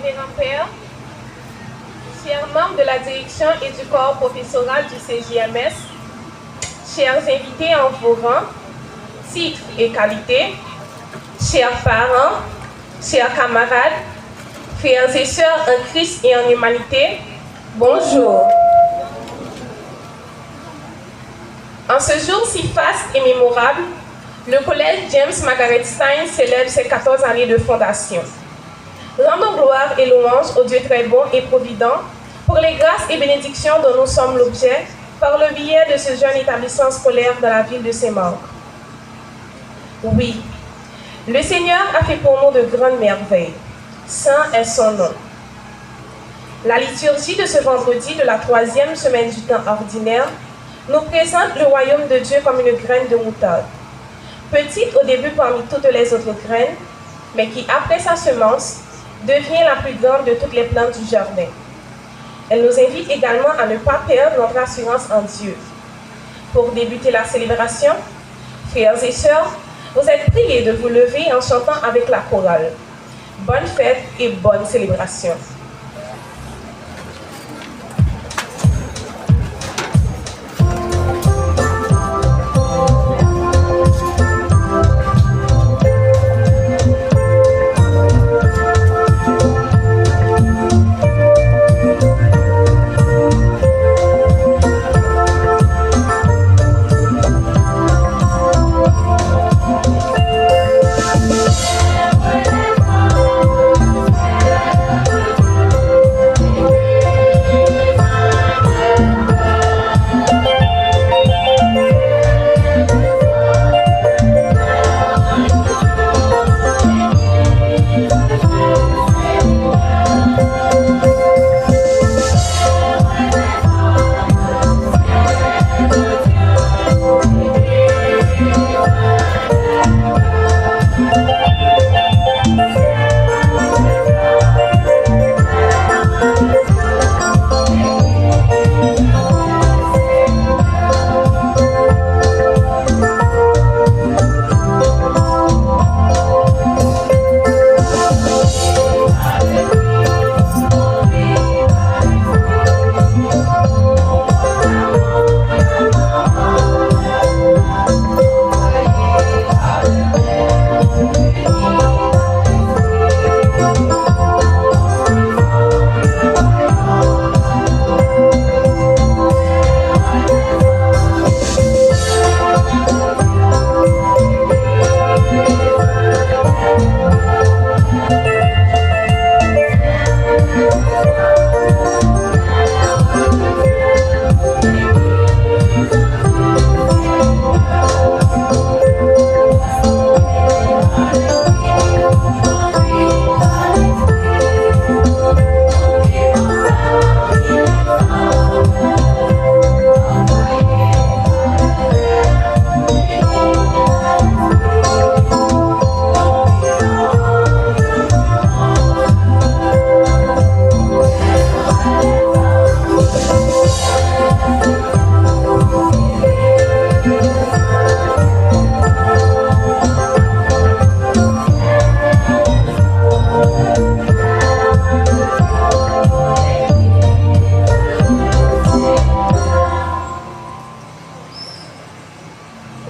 Révérend Père, chers membres de la direction et du corps professoral du CJMS, chers invités en vos rangs, titres et qualités, chers parents, chers camarades, frères et sœurs en Christ et en humanité, bonjour. En ce jour si faste et mémorable, le collège James Margaret Stein célèbre ses 14 années de fondation. Rendons gloire et louange au Dieu très bon et provident pour les grâces et bénédictions dont nous sommes l'objet par le biais de ce jeune établissement scolaire dans la ville de Saint-Marc. Oui, le Seigneur a fait pour nous de grandes merveilles. Saint est son nom. La liturgie de ce vendredi de la 3e semaine du temps ordinaire nous présente le royaume de Dieu comme une graine de moutarde. Petite au début parmi toutes les autres graines, mais qui, après sa semence, devient la plus grande de toutes les plantes du jardin. Elle nous invite également à ne pas perdre notre assurance en Dieu. Pour débuter la célébration, frères et sœurs, vous êtes priés de vous lever en chantant avec la chorale. Bonne fête et bonne célébration.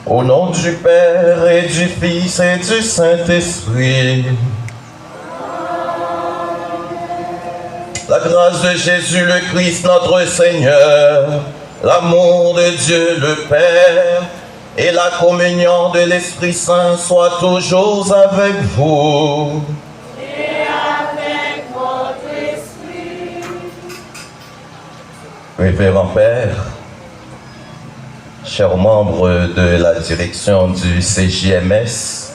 Au nom du Père et du Fils et du Saint-Esprit. La grâce de Jésus le Christ notre Seigneur, l'amour de Dieu le Père et la communion de l'Esprit Saint soient toujours avec vous. Et avec votre esprit. Révérend Père, chers membres de la direction du CJMS,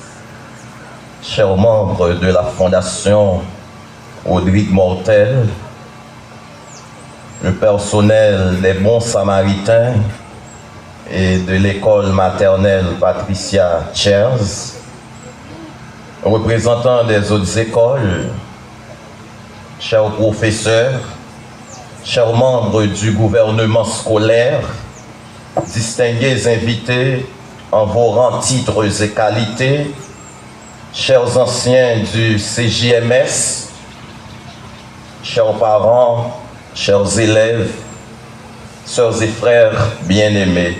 chers membres de la Fondation Audric Mortel, le personnel des Bons Samaritains et de l'école maternelle Patricia Chers, représentants des autres écoles, chers professeurs, chers membres du gouvernement scolaire, distingués invités en vos rangs, titres et qualités, chers anciens du CJMS, chers parents, chers élèves, sœurs et frères bien-aimés,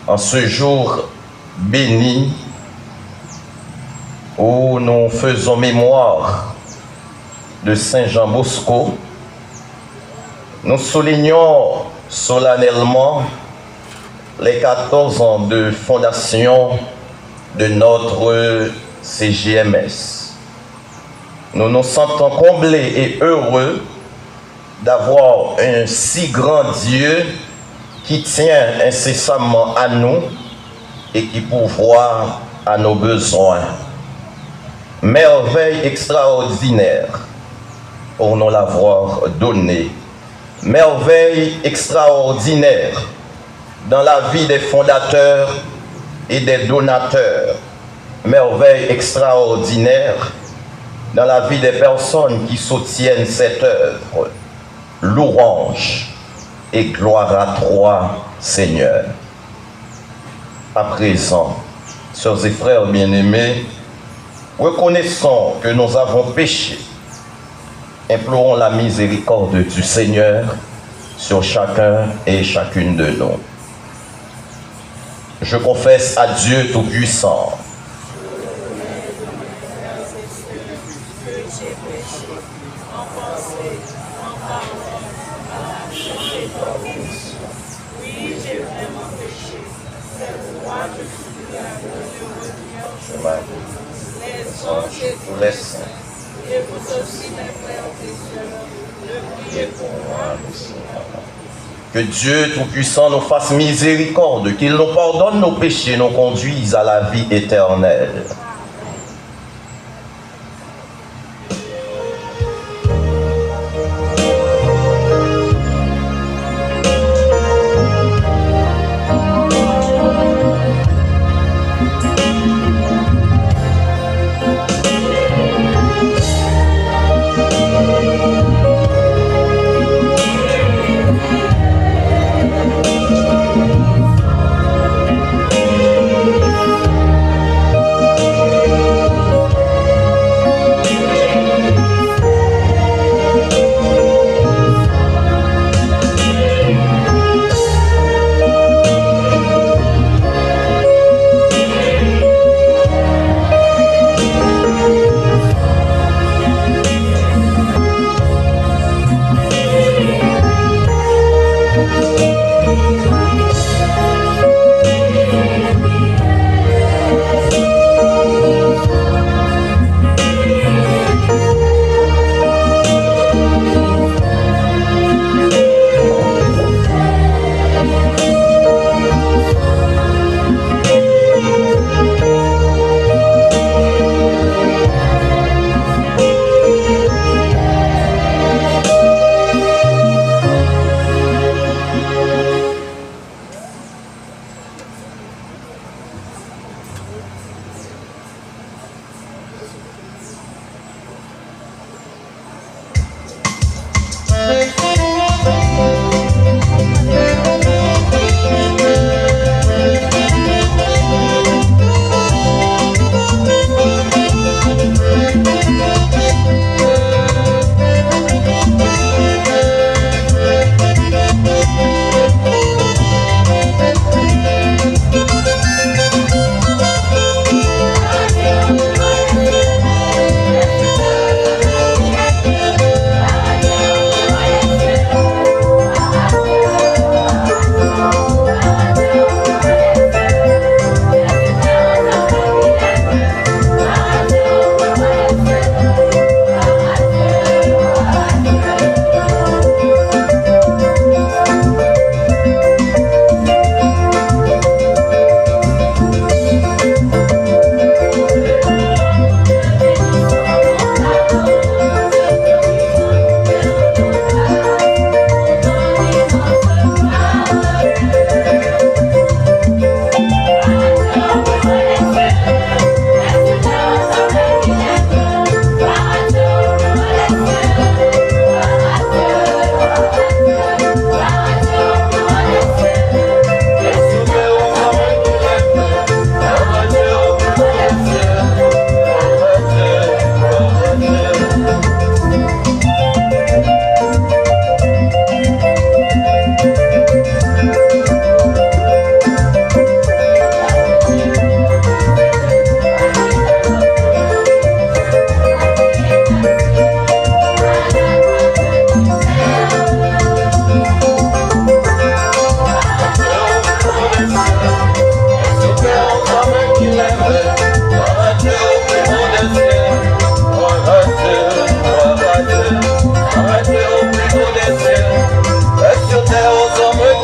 en ce jour béni où nous faisons mémoire de Saint Jean Bosco, nous soulignons solennellement les 14 ans de fondation de notre CJMS. Nous nous sentons comblés et heureux d'avoir un si grand Dieu qui tient incessamment à nous et qui pourvoit à nos besoins. Merveille extraordinaire pour nous l'avoir donné. Merveille extraordinaire dans la vie des fondateurs et des donateurs. Merveille extraordinaire dans la vie des personnes qui soutiennent cette œuvre. Louange et gloire à toi, Seigneur. À présent, sœurs et frères bien-aimés, reconnaissons que nous avons péché. Implorons la miséricorde du Seigneur sur chacun et chacune de nous. Je confesse à Dieu Tout-Puissant tous les saints. Et vous aussi, mes frères et sœurs, ne priez pour moi, que Dieu Tout-Puissant nous fasse miséricorde, qu'il nous pardonne nos péchés, nous conduise à la vie éternelle.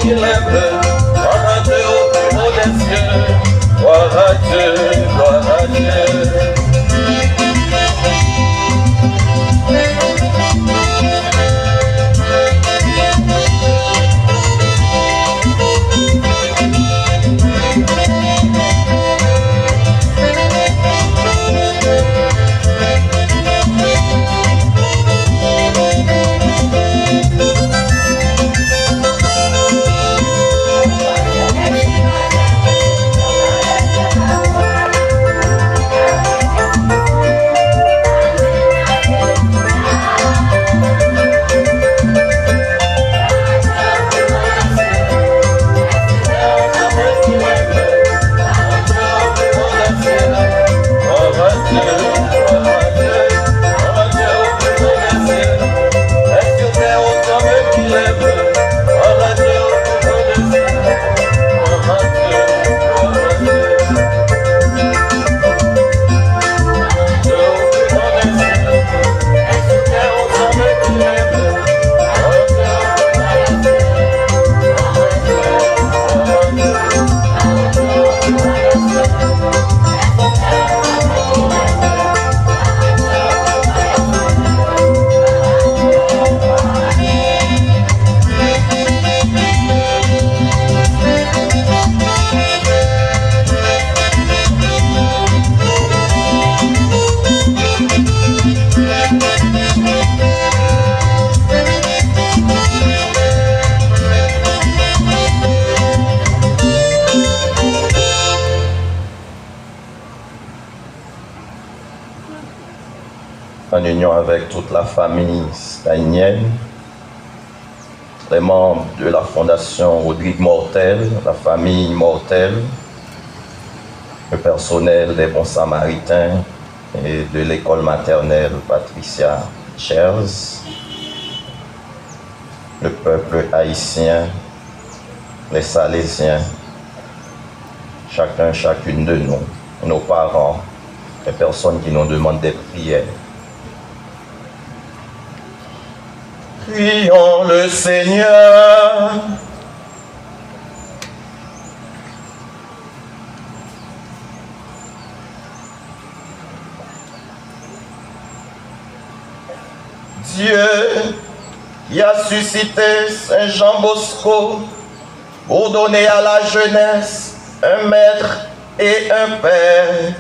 qui l'aime. Gloire à Dieu au plus haut des cieux. Gloire à Dieu, gloire à Dieu. En union avec toute la famille stainienne, les membres de la Fondation Rodrigue Mortel, la famille Mortel, le personnel des Bons Samaritains et de l'école maternelle Patricia Chers, le peuple haïtien, les Salésiens, chacun, chacune de nous, nos parents, les personnes qui nous demandent des prières. Prions le Seigneur. Dieu qui a suscité Saint Jean Bosco pour donner à la jeunesse un maître et un père,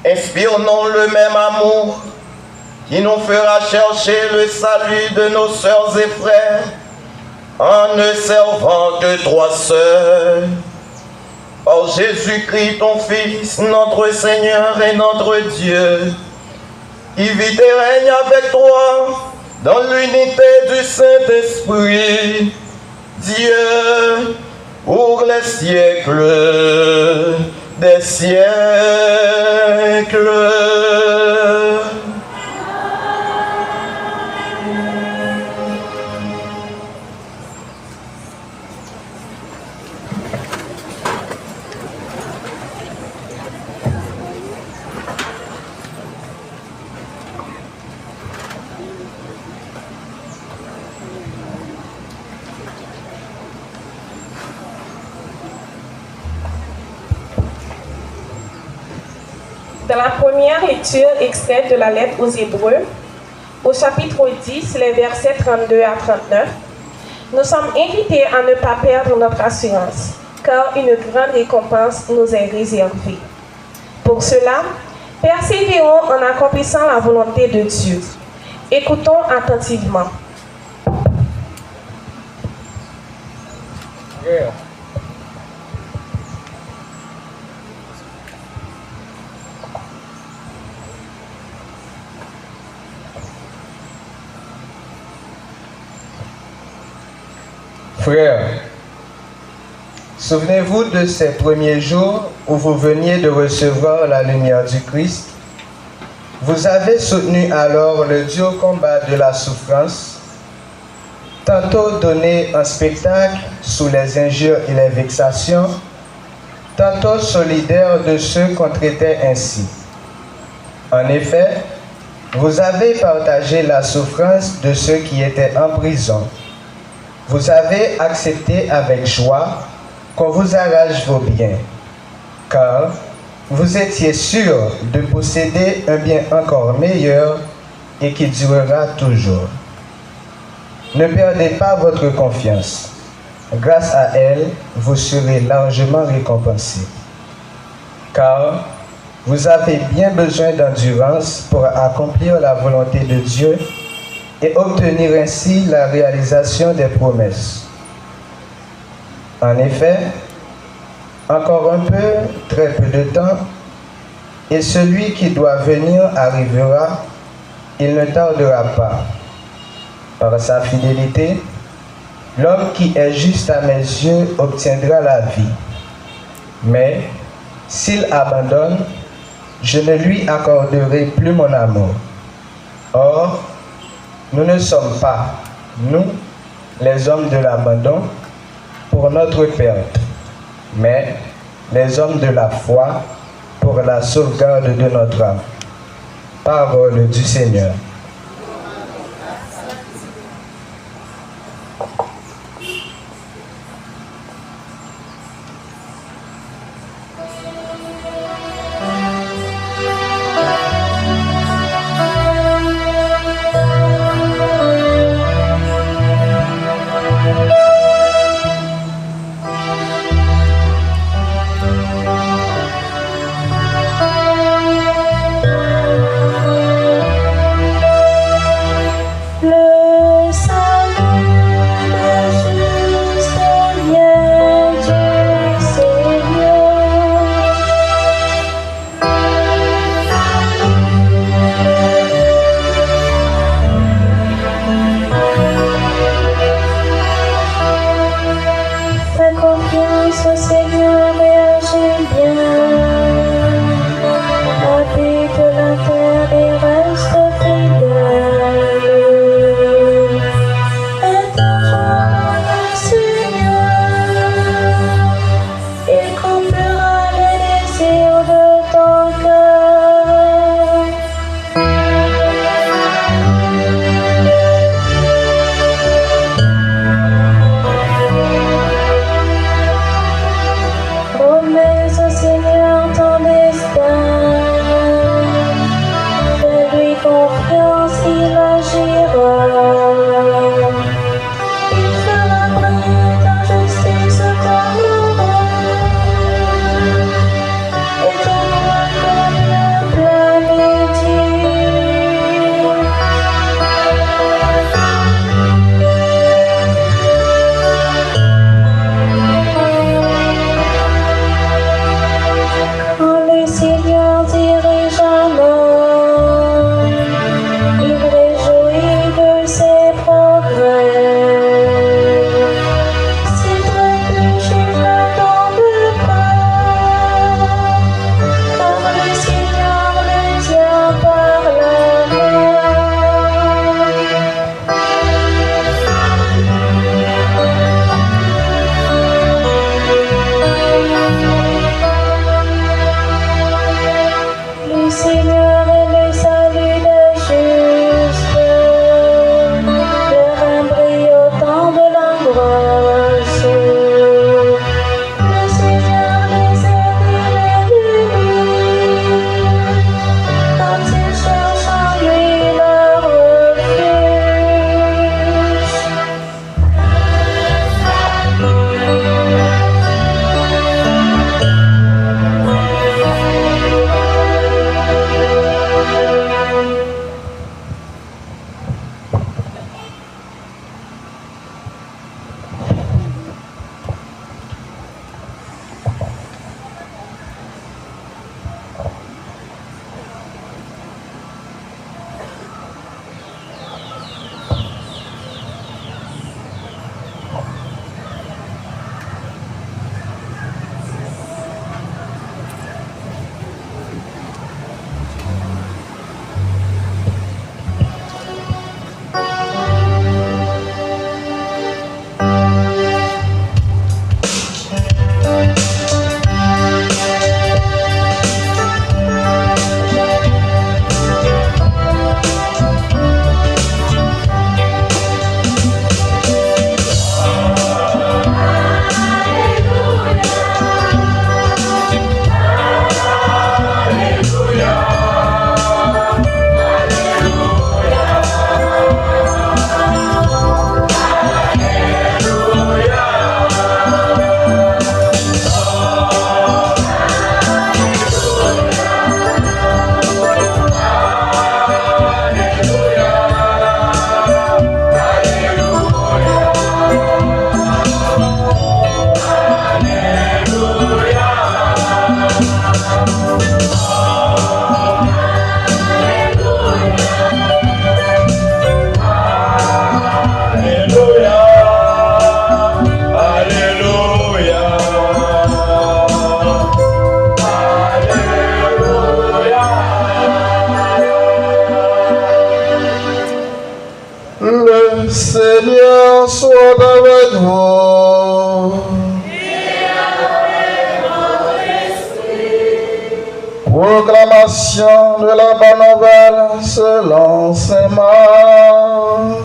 inspire-nous le même amour qui nous fera chercher le salut de nos sœurs et frères en ne servant que toi seul. Par Jésus-Christ, ton Fils, notre Seigneur et notre Dieu, qui vit et règne avec toi dans l'unité du Saint-Esprit, Dieu, pour les siècles des siècles. Dans la première lecture extraite de la lettre aux Hébreux, au chapitre 10, les versets 32 à 39, nous sommes invités à ne pas perdre notre assurance, car une grande récompense nous est réservée. Pour cela, persévérons en accomplissant la volonté de Dieu. Écoutons attentivement. Yeah. Frères, souvenez-vous de ces premiers jours où vous veniez de recevoir la lumière du Christ. Vous avez soutenu alors le dur combat de la souffrance, tantôt donné en spectacle sous les injures et les vexations, tantôt solidaire de ceux qu'on traitait ainsi. En effet, vous avez partagé la souffrance de ceux qui étaient en prison. vous avez accepté avec joie qu'on vous arrache vos biens, car vous étiez sûr de posséder un bien encore meilleur et qui durera toujours. Ne perdez pas votre confiance. Grâce à elle, vous serez largement récompensés. Car vous avez bien besoin d'endurance pour accomplir la volonté de Dieu et obtenir ainsi la réalisation des promesses. En effet, encore un peu, très peu de temps, et celui qui doit venir arrivera, il ne tardera pas. Par sa fidélité, l'homme qui est juste à mes yeux obtiendra la vie. Mais s'il abandonne, je ne lui accorderai plus mon amour. Or, nous ne sommes pas, nous, les hommes de l'abandon, pour notre perte, mais les hommes de la foi pour la sauvegarde de notre âme. Parole du Seigneur. avec vous. Proclamation de la bonne nouvelle selon saint Marc.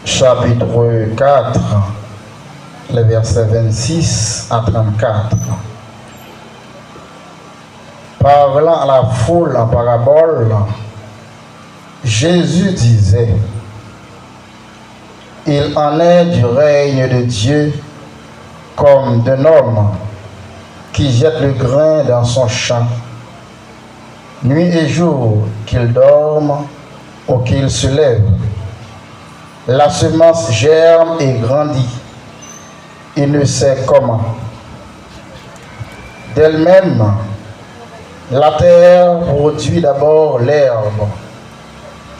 Chapitre 4, les versets 26 à 34. Parlant à la foule en parabole, Jésus disait: il en est du règne de Dieu comme d'un homme qui jette le grain dans son champ, nuit et jour, qu'il dorme ou qu'il se lève. La semence germe et grandit, il ne sait comment. D'elle-même, la terre produit d'abord l'herbe,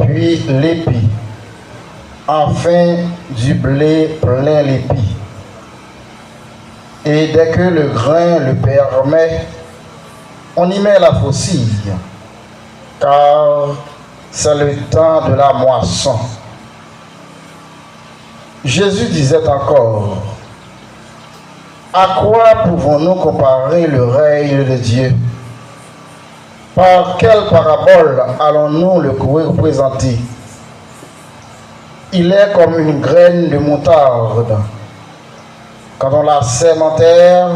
puis l'épi, enfin du blé plein l'épi. Et dès que le grain le permet, on y met la faucille, car c'est le temps de la moisson. Jésus disait encore: à quoi pouvons-nous comparer le règne de Dieu? Par quelle parabole allons-nous le représenter? Il est comme une graine de moutarde. Quand on la sème en terre,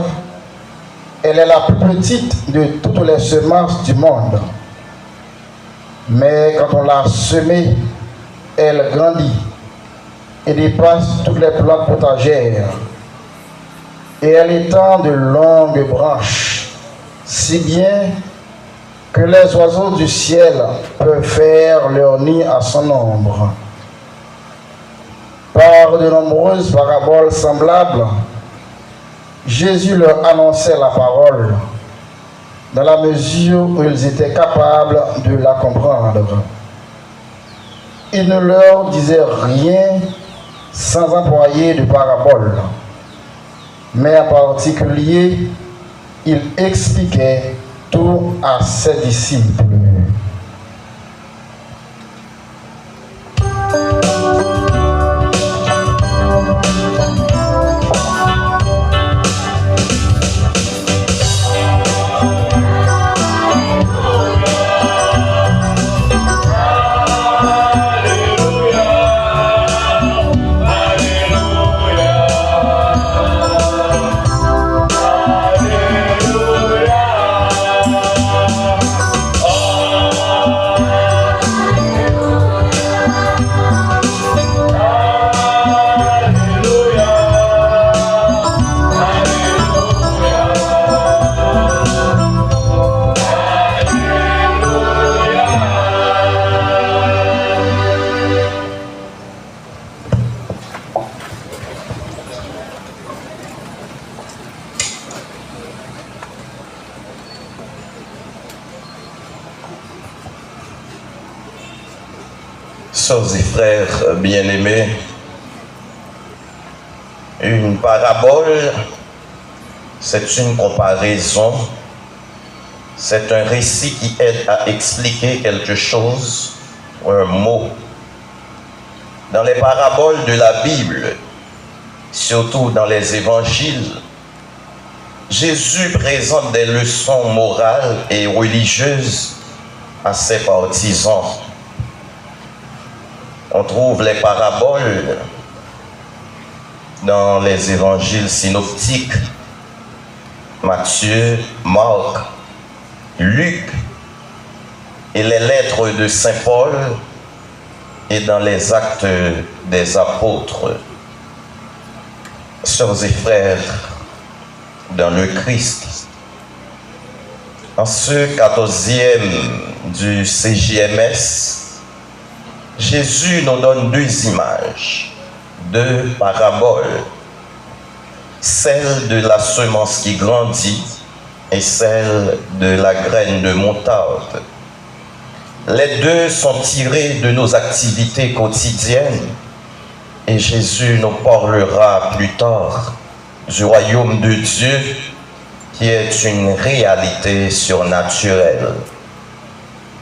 elle est la plus petite de toutes les semences du monde. Mais quand on l'a semée, elle grandit et dépasse toutes les plantes potagères. Et elle étend de longues branches, si bien que les oiseaux du ciel peuvent faire leur nid à son ombre. Par de nombreuses paraboles semblables, Jésus leur annonçait la parole, dans la mesure où ils étaient capables de la comprendre. Il ne leur disait rien sans employer de parabole, mais en particulier, il expliquait tout à ses disciples. Sœurs et frères bien-aimés, une parabole, c'est une comparaison, c'est un récit qui aide à expliquer quelque chose, un mot. Dans les paraboles de la Bible, surtout dans les évangiles, Jésus présente des leçons morales et religieuses à ses partisans. On trouve les paraboles dans les évangiles synoptiques, Matthieu, Marc, Luc, et les lettres de Saint Paul, et dans les actes des apôtres. Sœurs et frères dans le Christ, en ce 14e du CJMS, Jésus nous donne deux images, deux paraboles. Celle de la semence qui grandit et celle de la graine de moutarde. Les deux sont tirés de nos activités quotidiennes et Jésus nous parlera plus tard du royaume de Dieu qui est une réalité surnaturelle.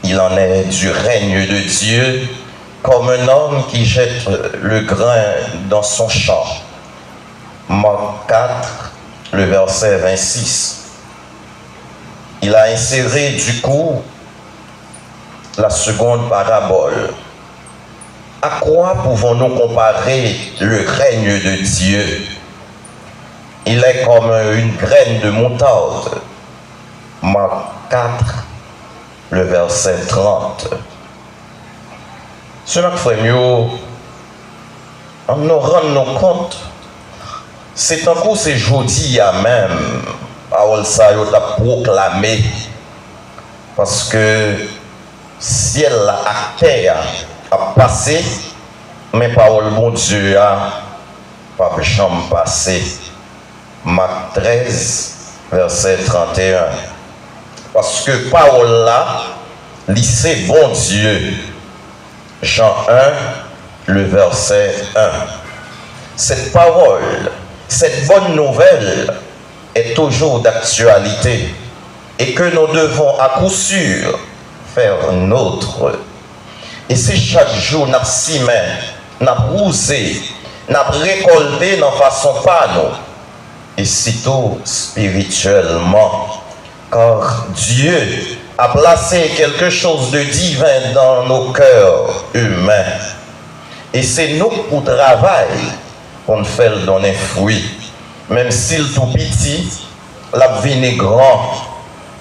Il en est du règne de Dieu comme un homme qui jette le grain dans son champ. Marc 4, le verset 26. Il a inséré du coup la seconde parabole. À quoi pouvons-nous comparer le règne de Dieu? Il est comme une graine de moutarde. Marc 4, le verset 30. Ce frère, on nous rend compte, c'est un coup, c'est jeudi à même, parole ça a proclamé, parce que ciel à terre a passé, mais parole bon Dieu a pas jamais passé. Marc 13, verset 31. Parce que parole là, lycée bon Dieu. Jean 1, le verset 1. Cette parole, cette bonne nouvelle est toujours d'actualité et que nous devons à coup sûr faire nôtre. Et c'est chaque jour nous s'y met, nous rousé, nous récolté dans façon pas nous, et sitôt spirituellement, car Dieu a placé quelque chose de divin dans nos cœurs humains. Et c'est nous pour travail qu'on fait le donner fruit. Même s'il tout petit, la vie est grand.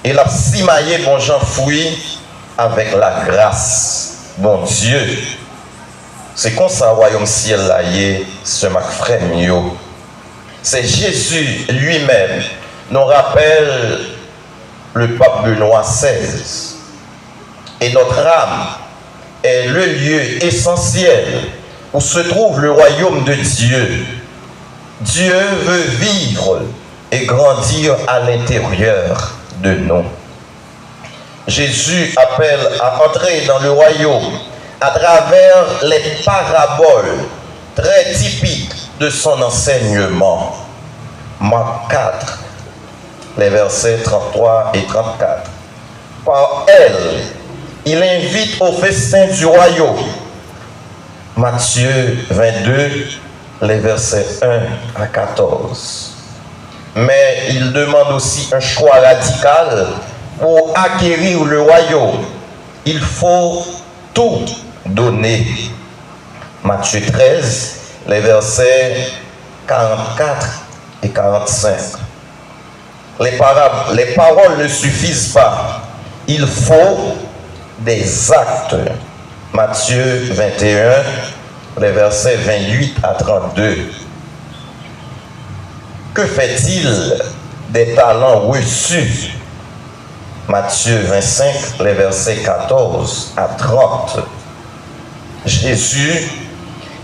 Et la simaillé bon Jean fruit avec la grâce. Bon Dieu. C'est comme ça, royaume ciel là, ce frère. C'est Jésus lui-même nous rappelle le pape Benoît XVI. Et notre âme est le lieu essentiel où se trouve le royaume de Dieu. Dieu veut vivre et grandir à l'intérieur de nous. Jésus appelle à entrer dans le royaume à travers les paraboles très typiques de son enseignement. Marc 4, les versets 33 et 34. Par elle, il invite au festin du royaume. Matthieu 22, les versets 1 à 14. Mais il demande aussi un choix radical pour acquérir le royaume. Il faut tout donner. Matthieu 13, les versets 44 et 45. Les paroles ne suffisent pas. Il faut des actes. Matthieu 21, les versets 28 à 32. Que fait-il des talents reçus? Matthieu 25, les versets 14 à 30. Jésus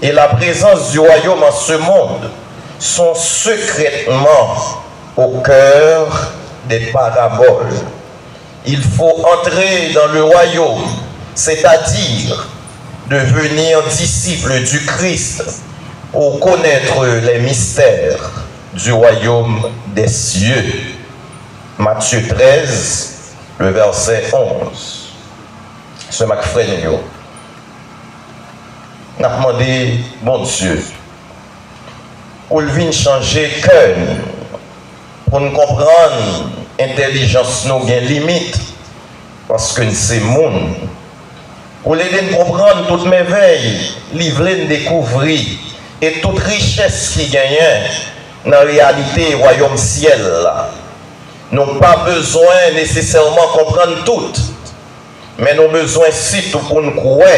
et la présence du royaume en ce monde sont secrètement au cœur des paraboles. Il faut entrer dans le royaume, c'est-à-dire devenir disciple du Christ pour connaître les mystères du royaume des cieux. Matthieu 13, le verset 11. Ce frère, on a demandé, bon Dieu, pour venir changer cœur, pour nous comprendre, intelligence nous a limite, parce que c'est monde. Pour l'aider à comprendre toute merveille, livrer, découvrir, et toute richesse qui gagne dans la réalité royaume ciel. Nous n'avons pas besoin nécessairement comprendre tout, mais nous avons besoin surtout pour nous croire,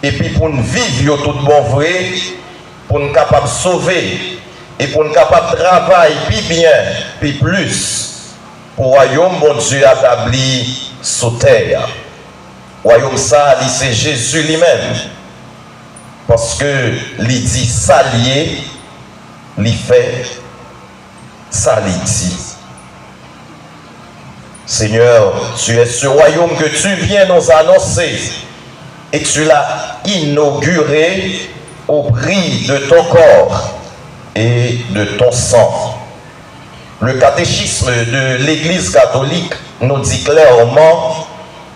et puis pour nous vivre tout bon vrai, pour nous capables de sauver, et pour nous capables de travailler, puis bien, puis plus, pour le royaume, bon Dieu, établi sous terre. Royaume ça, c'est Jésus lui-même. Parce que il dit ça lié, il fait ça il dit. Seigneur, tu es ce royaume que tu viens nous annoncer et tu l'as inauguré au prix de ton corps et de ton sang. Le catéchisme de l'Église catholique nous dit clairement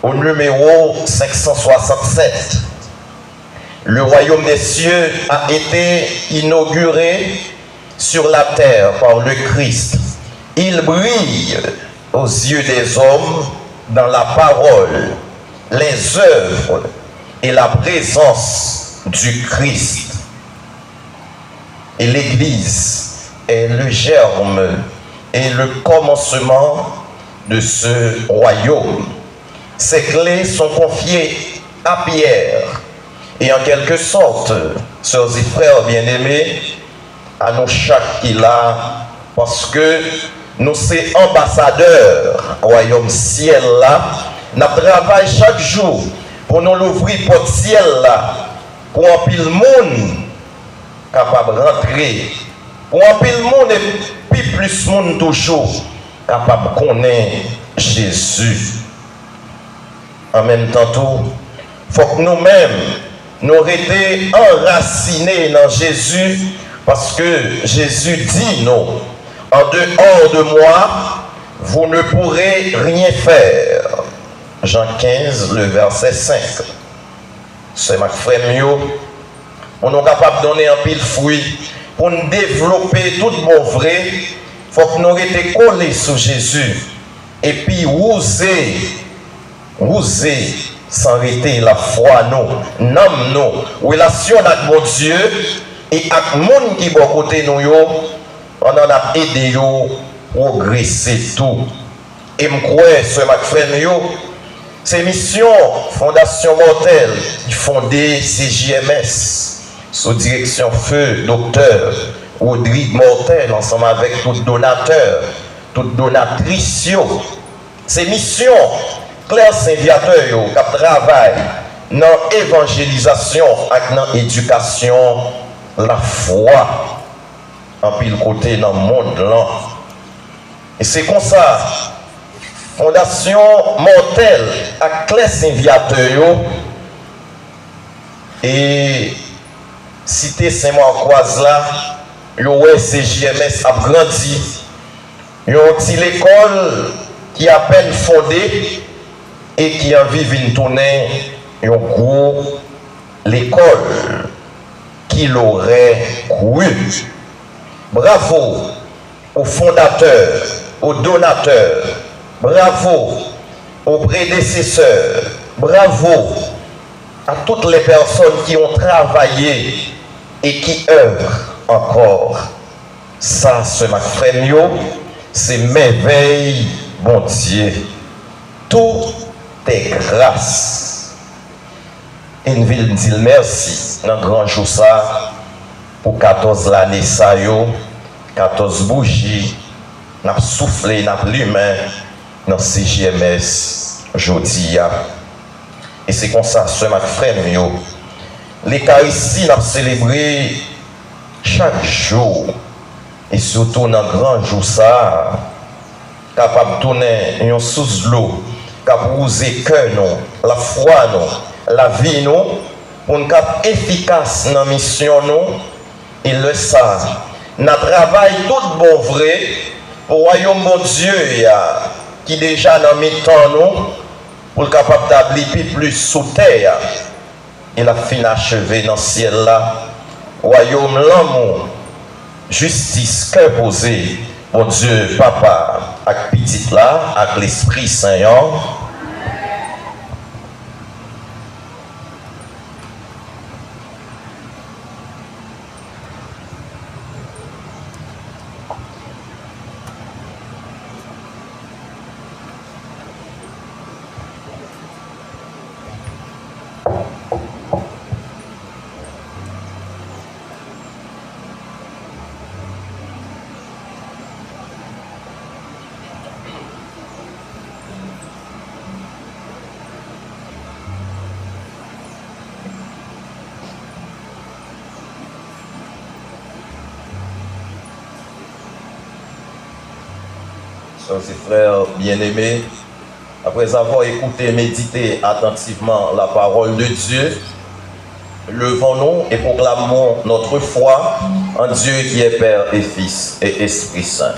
au numéro 567, le royaume des cieux a été inauguré sur la terre par le Christ. Il brille aux yeux des hommes dans la parole, les œuvres et la présence du Christ. Et l'Église est le germe et le commencement de ce royaume. Ces clés sont confiées à Pierre et en quelque sorte, sœurs et frères bien-aimés, à nous chaque qui là, parce que nous sommes ambassadeurs royaume ciel là, nous travaillons chaque jour pour nous l'ouvrir pour ciel là, pour un pile monde capable de rentrer, pour un pile monde et puis plus monde toujours capable de connaître Jésus. En même temps, il faut que nous-mêmes nous été enracinés dans Jésus, parce que Jésus dit non, en dehors de moi, vous ne pourrez rien faire. Jean 15, le verset 5. C'est ma frère mieux. On est capable de donner un pile fruit pour nous développer tout bon vrai. Il faut que nous été collés sur Jésus et puis oser s'arrêter la foi nous, nom nous, relation avec mon Dieu et avec le monde qui est à côté de nous, on en a aidé à progresser tout. Et je crois, ce ma frère, c'est mission Fondation Mortelle qui fondée CJMS sous direction feu docteur Rodrigue Mortel ensemble avec tout donateur, toute donatrice. C'est mission Claire Saint-Viateur qui travaille dans l'évangélisation et dans l'éducation, la foi en pile côté dans le monde là. Et c'est comme ça, Fondation Mortelle à Claire Saint-Viateur et Cité Saint-Marcoise là, le CJMS a grandi. Il y a aussi l'école qui a peine fondée et qui a envie de tourner un gros l'école qui l'aurait cru. Bravo aux fondateurs, aux donateurs, bravo aux prédécesseurs, bravo à toutes les personnes qui ont travaillé et qui œuvrent encore. Ça, c'est ma frère, c'est merveille, bon Dieu. Tout est grâce. Et une ville dit merci dans grand jour ça pour 14 l'année ça yo, 14 bougies, n'a soufflé, n'a l'humain dans CJMS jodi. Et c'est comme ça, ce ma frère, l'Eucharistie n'a célébré chaque jour. Et surtout dans le grand jour, ça, capable de tourner un sous l'eau, capable d'user le cœur, la foi, la vie, pour nous être efficace dans la mission. Et le ça, nous travaillons tout bon vrai pour le royaume de Dieu qui déjà dans le temps, pour le capable d'établir plus sous terre. Il a fini achevé dans le ciel là. Royaume l'amour, justice, cœur posé. Mon Dieu, papa, avec petit là, avec l'Esprit Saint. Sœurs et frères bien-aimés, après avoir écouté et médité attentivement la parole de Dieu, levons-nous et proclamons notre foi en Dieu qui est Père et Fils et Esprit Saint.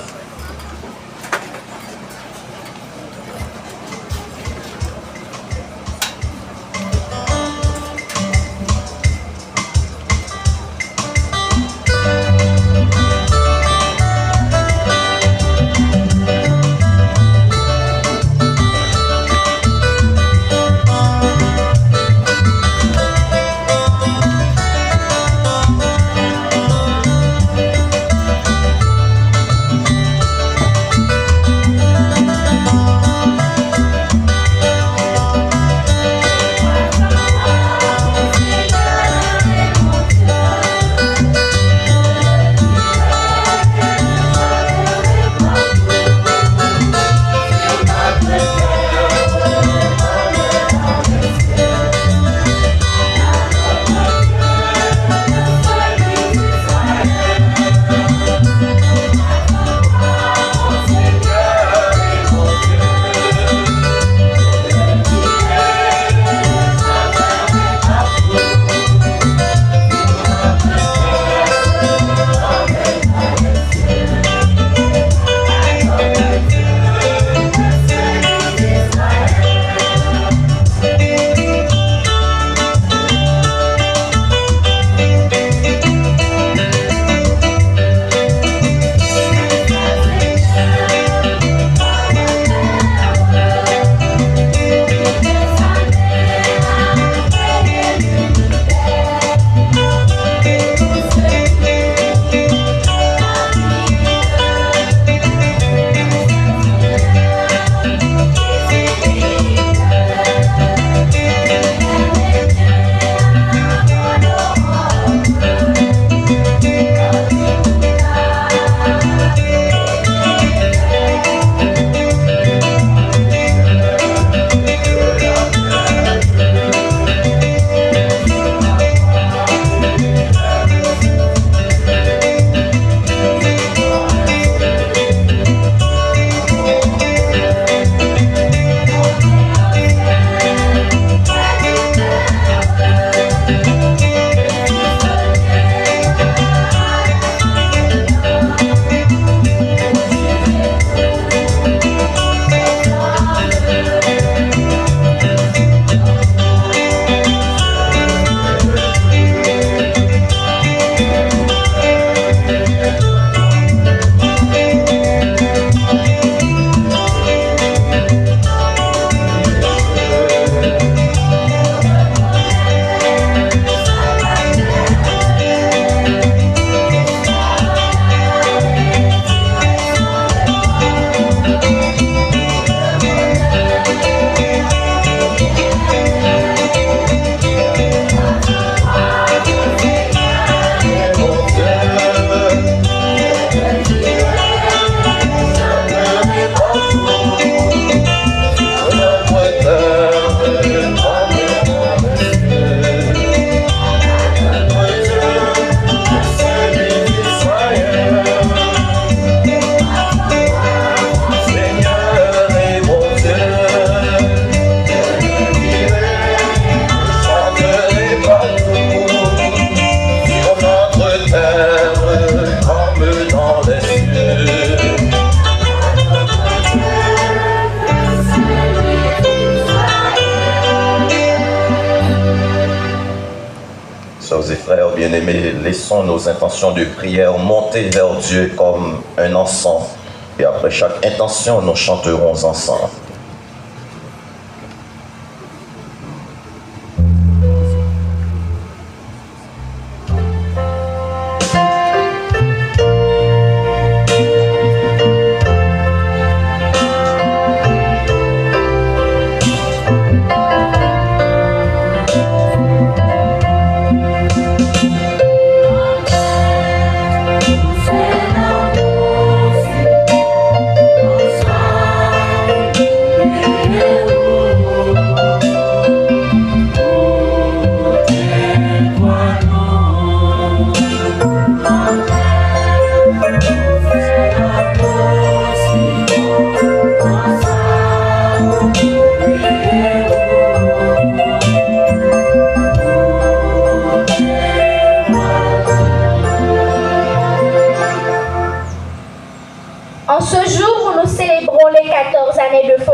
Sœurs et frères bien-aimés, laissons nos intentions de prière monter vers Dieu comme un encens. Et après chaque intention, nous chanterons ensemble.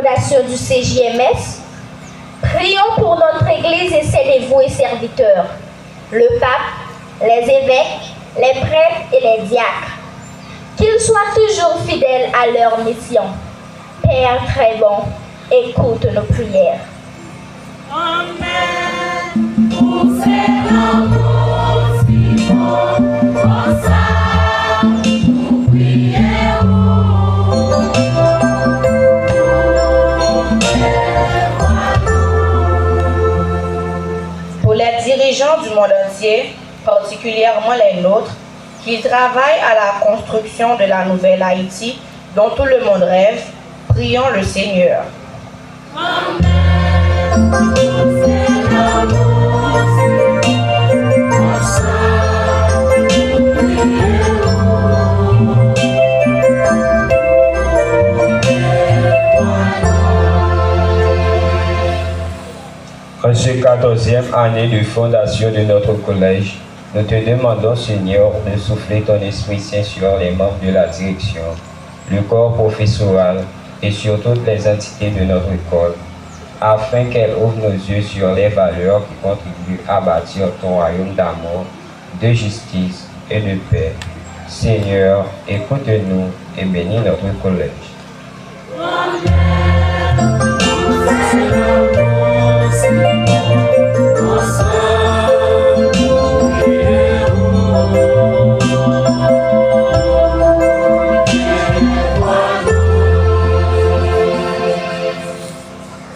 fondation du CJMS, prions pour notre Église et ses dévoués serviteurs, le pape, les évêques, les prêtres et les diacres, qu'ils soient toujours fidèles à leur mission. Père très bon, écoute nos prières. Amen. Pour ces amours si beaux, pour ça, nous prions. Pour les dirigeants du monde entier, particulièrement les nôtres, qui travaillent à la construction de la nouvelle Haïti dont tout le monde rêve, prions le Seigneur. Amen. C'est l'amour, pour ça, nous prions. En ce 14e année de fondation de notre collège, nous te demandons, Seigneur, de souffler ton Esprit Saint sur les membres de la direction, le corps professoral et sur toutes les entités de notre école, afin qu'elle ouvre nos yeux sur les valeurs qui contribuent à bâtir ton royaume d'amour, de justice et de paix. Seigneur, écoute-nous et bénis notre collège.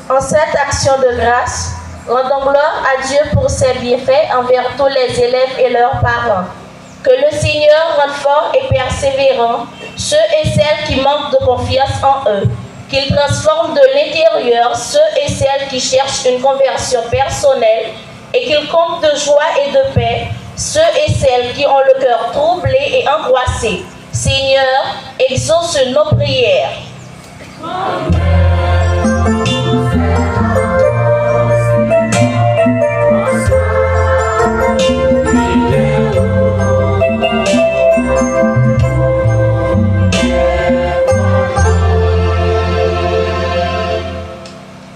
En cette action de grâce, rendons gloire à Dieu pour ses bienfaits envers tous les élèves et leurs parents. Que le Seigneur rende forts et persévérants ceux et celles qui manquent de confiance en eux. Qu'il transforme de l'intérieur ceux et celles qui cherchent une conversion personnelle et qu'il comble de joie et de paix ceux et celles qui ont le cœur troublé et angoissé. Seigneur, exauce nos prières.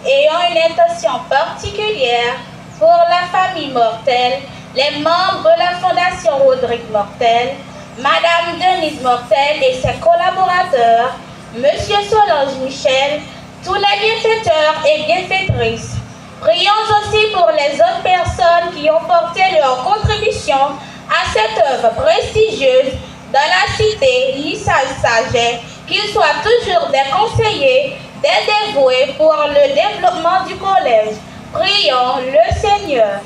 Ayant une intention particulière pour la famille Mortel, les membres de la Fondation Rodrigue Mortel, Madame Denise Mortel et ses collaborateurs, Monsieur Solange Michel, tous les bienfaiteurs et bienfaitrices. Prions aussi pour les autres personnes qui ont porté leur contribution à cette œuvre prestigieuse dans la cité Lissage-Saget, qu'ils soient toujours des conseillers, des dévoués pour le développement du collège. Prions le Seigneur.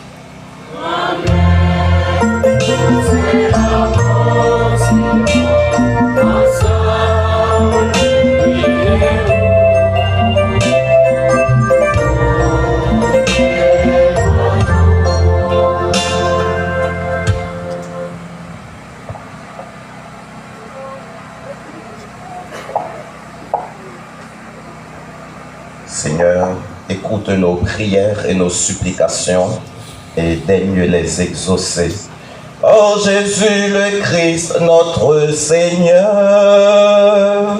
Seigneur, écoute nos prières et nos supplications et daigne les exaucer. Oh Jésus le Christ, notre Seigneur.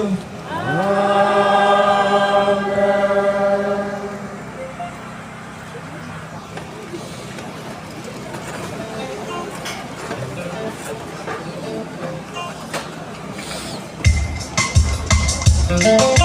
Yeah.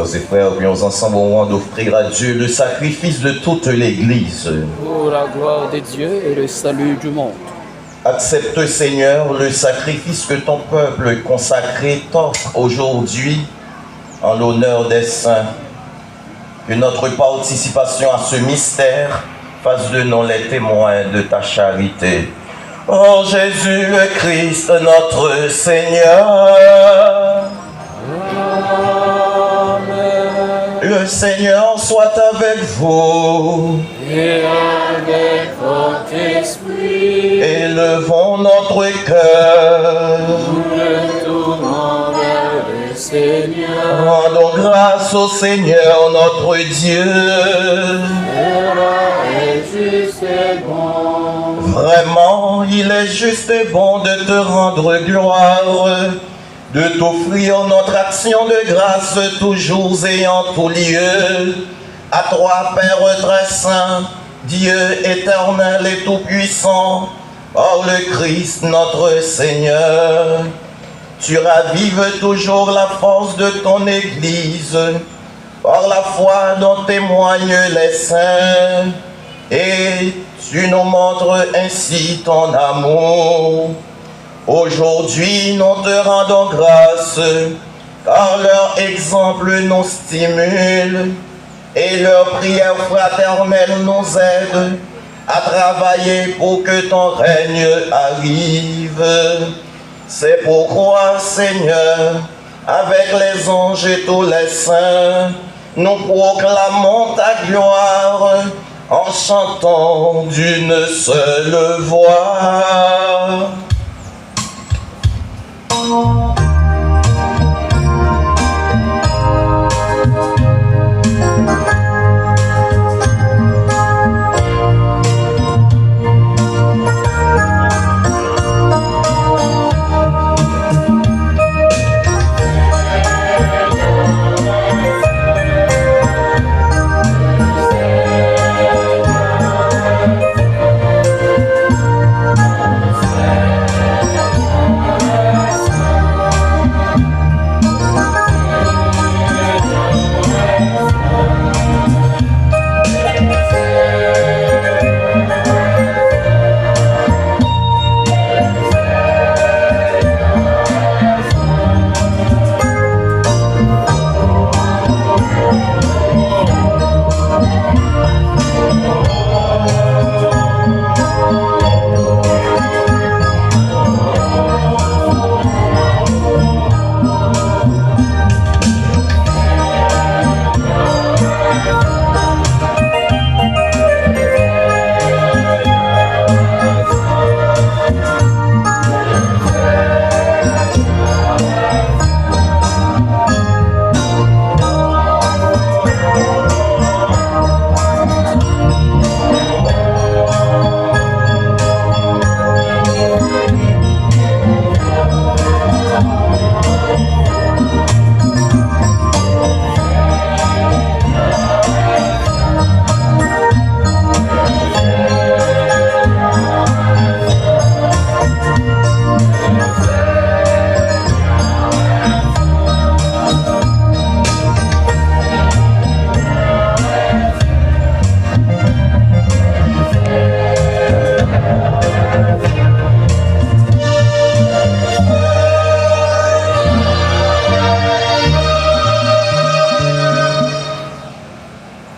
sœurs et frères, venons ensemble au moment d'offrir à Dieu le sacrifice de toute l'Église. Pour la gloire de Dieu et le salut du monde. Accepte, Seigneur, le sacrifice que ton peuple consacré t'offre aujourd'hui en l'honneur des saints. Que notre participation à ce mystère fasse de nous les témoins de ta charité. Oh Jésus le Christ, notre Seigneur. Amen. Le Seigneur soit avec vous. Et avec votre esprit. Élevons notre cœur. Nous le tournons vers le Seigneur. Rendons grâce au Seigneur notre Dieu. Juste et bon. Vraiment, il est juste et bon de te rendre gloire, de t'offrir notre action de grâce toujours et en tout lieu. À toi, Père très saint, Dieu éternel et tout-puissant, par le Christ notre Seigneur, tu ravives toujours la force de ton Église, par la foi dont témoignent les saints, et tu nous montres ainsi ton amour. Aujourd'hui, nous te rendons grâce, car leur exemple nous stimule et leur prière fraternelle nous aide à travailler pour que ton règne arrive. C'est pourquoi, Seigneur, avec les anges et tous les saints, nous proclamons ta gloire en chantant d'une seule voix.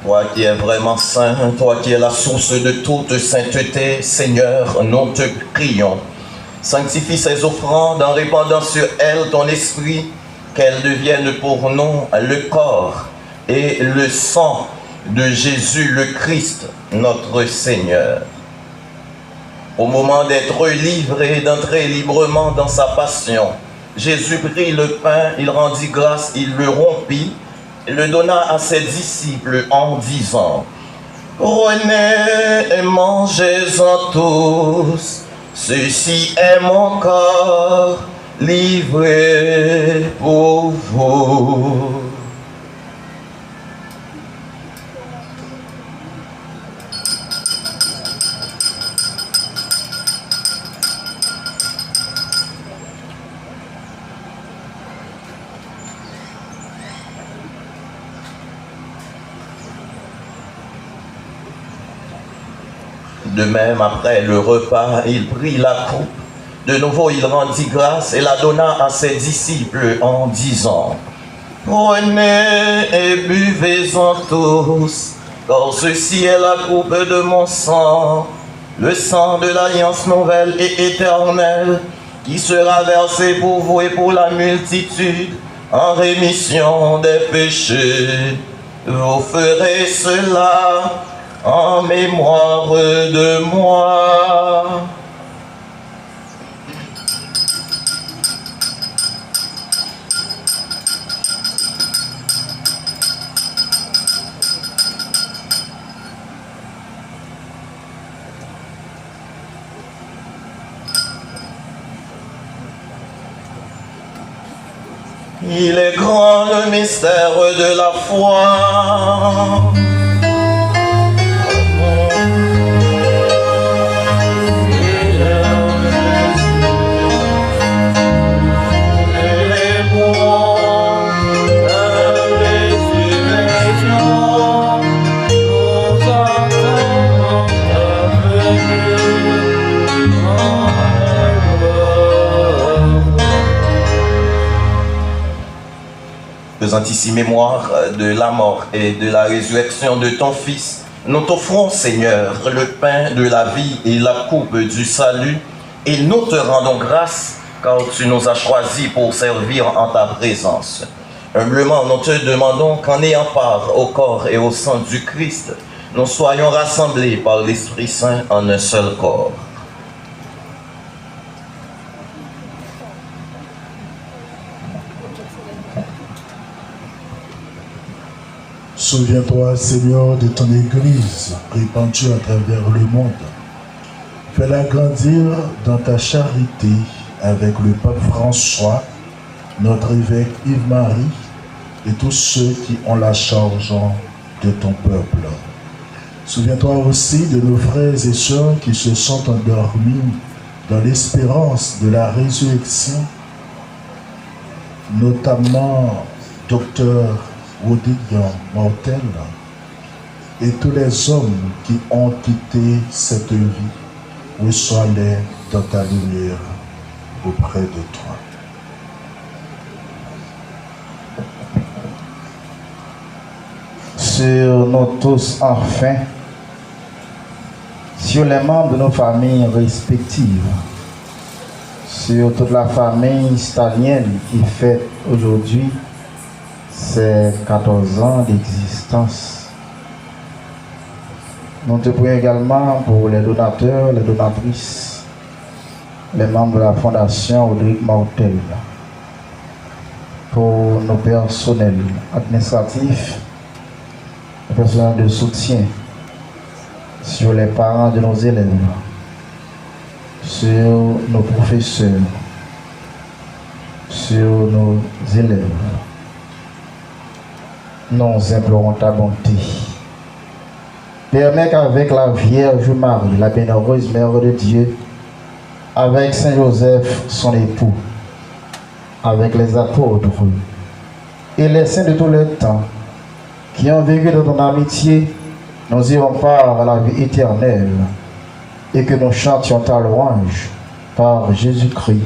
Toi qui es vraiment saint, toi qui es la source de toute sainteté, Seigneur, nous te prions. Sanctifie ces offrandes en répandant sur elles ton esprit, qu'elles deviennent pour nous le corps et le sang de Jésus le Christ, notre Seigneur. Au moment d'être livré, d'entrer librement dans sa passion, Jésus prit le pain, il rendit grâce, il le rompit, et le donna à ses disciples en disant: prenez et mangez-en tous, ceci est mon corps livré pour vous. De même, après le repas, il prit la coupe. De nouveau, il rendit grâce et la donna à ses disciples en disant: Prenez et buvez-en tous, car ceci est la coupe de mon sang, le sang de l'alliance nouvelle et éternelle, qui sera versé pour vous et pour la multitude en rémission des péchés. Vous ferez cela en mémoire de moi. Il est grand le mystère de la foi. Faisant ici mémoire de la mort et de la résurrection de ton Fils, nous t'offrons, Seigneur, le pain de la vie et la coupe du salut, et nous te rendons grâce car tu nous as choisis pour servir en ta présence. Humblement, nous te demandons qu'en ayant part au corps et au sang du Christ, nous soyons rassemblés par l'Esprit Saint en un seul corps. Souviens-toi, Seigneur, de ton Église répandue à travers le monde. Fais-la grandir dans ta charité avec le pape François, notre évêque Yves-Marie et tous ceux qui ont la charge de ton peuple. Souviens-toi aussi de nos frères et sœurs qui se sont endormis dans l'espérance de la résurrection, notamment Docteur Rodrigue Mortel et tous les hommes qui ont quitté cette vie. Reçois-les dans ta lumière auprès de toi. Sur nous tous, enfin, sur les membres de nos familles respectives, sur toute la famille stalienne qui fête aujourd'hui ses 14 ans d'existence. Nous te prions également pour les donateurs, les donatrices, les membres de la Fondation Rodrigue Mortel, pour nos personnels administratifs, les personnels de soutien, sur les parents de nos élèves, sur nos professeurs, sur nos élèves. Nous implorons ta bonté. Permets qu'avec la Vierge Marie, la bienheureuse Mère de Dieu, avec Saint Joseph, son époux, avec les apôtres et les saints de tous les temps, qui ont vécu dans ton amitié, nous irons part à la vie éternelle, et que nous chantions ta louange par Jésus-Christ,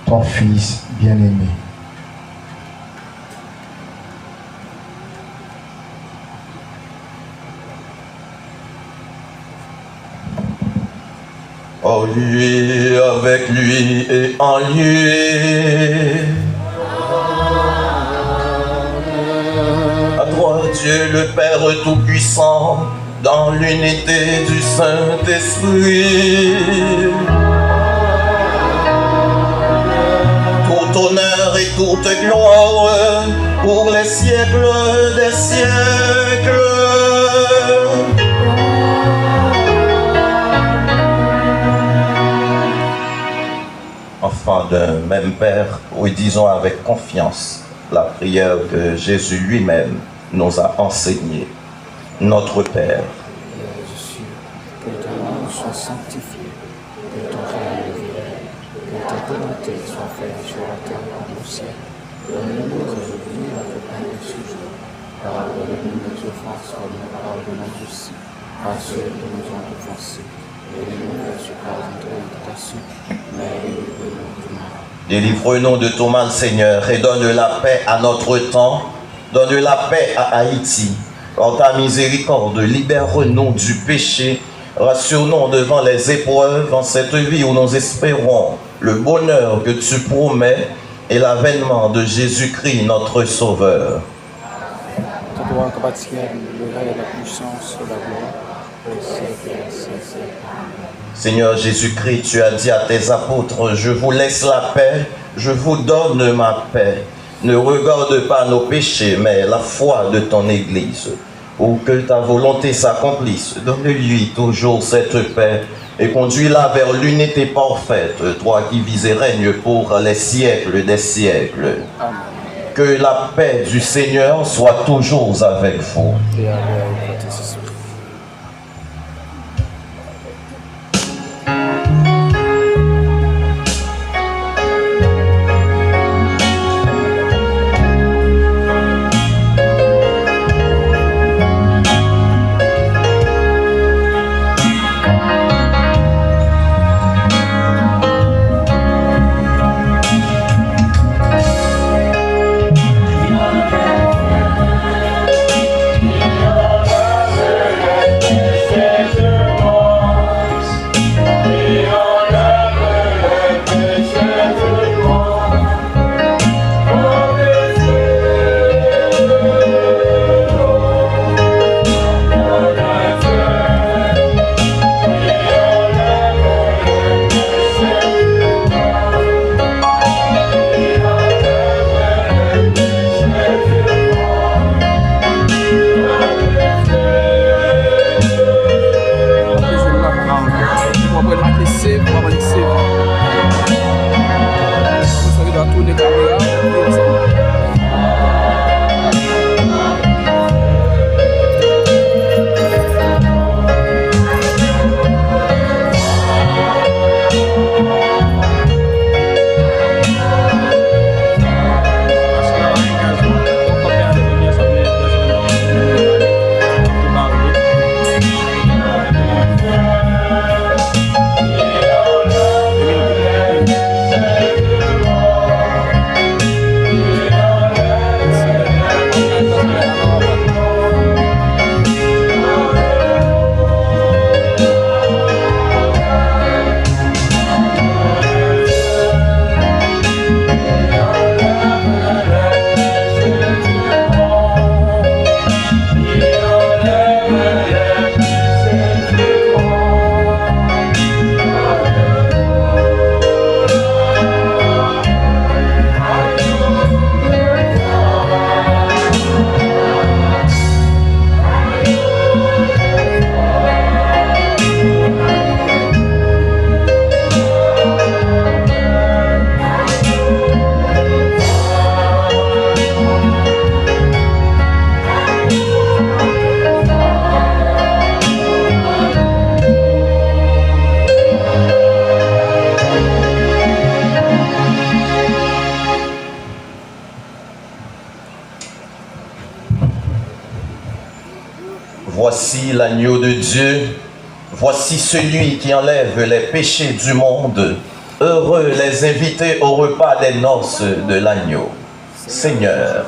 ton Fils bien-aimé. En lui, avec lui et en lui. À toi, Dieu le Père Tout-Puissant, dans l'unité du Saint-Esprit. Tout honneur et toute gloire pour les siècles des siècles. Enfants d'un même Père, oui, disons avec confiance la prière que Jésus lui-même nous a enseignée. Notre Père, que ton nom soit sanctifié, que ton règne vienne, que ta volonté soit faite sur la terre comme au ciel. Donne-nous aujourd'hui notre pain de ce jour. Pardonne-nous nos offenses comme nous pardonnons aussi à ceux qui nous ont offensés. et ne nous laisse pas entrer en tentation, mais délivre-nous du mal. Délivre-nous de tout mal, Seigneur, et donne la paix à notre temps, donne la paix à Haïti. Par ta miséricorde, libère-nous du péché, rassure-nous devant les épreuves en cette vie où nous espérons le bonheur que tu promets et l'avènement de Jésus-Christ, notre Sauveur. Que toi, capacité, le règne, la puissance, la gloire, au siècle et siècle. Seigneur Jésus-Christ, tu as dit à tes apôtres, je vous laisse la paix, je vous donne ma paix. Ne regarde pas nos péchés, mais la foi de ton Église. Pour que ta volonté s'accomplisse, donne-lui toujours cette paix et conduis-la vers l'unité parfaite, toi qui vis et règnes pour les siècles des siècles. Amen. Que la paix du Seigneur soit toujours avec vous. Et avec votre esprit. Voici l'agneau de Dieu, voici celui qui enlève les péchés du monde. Heureux les invités au repas des noces de l'agneau. Seigneur,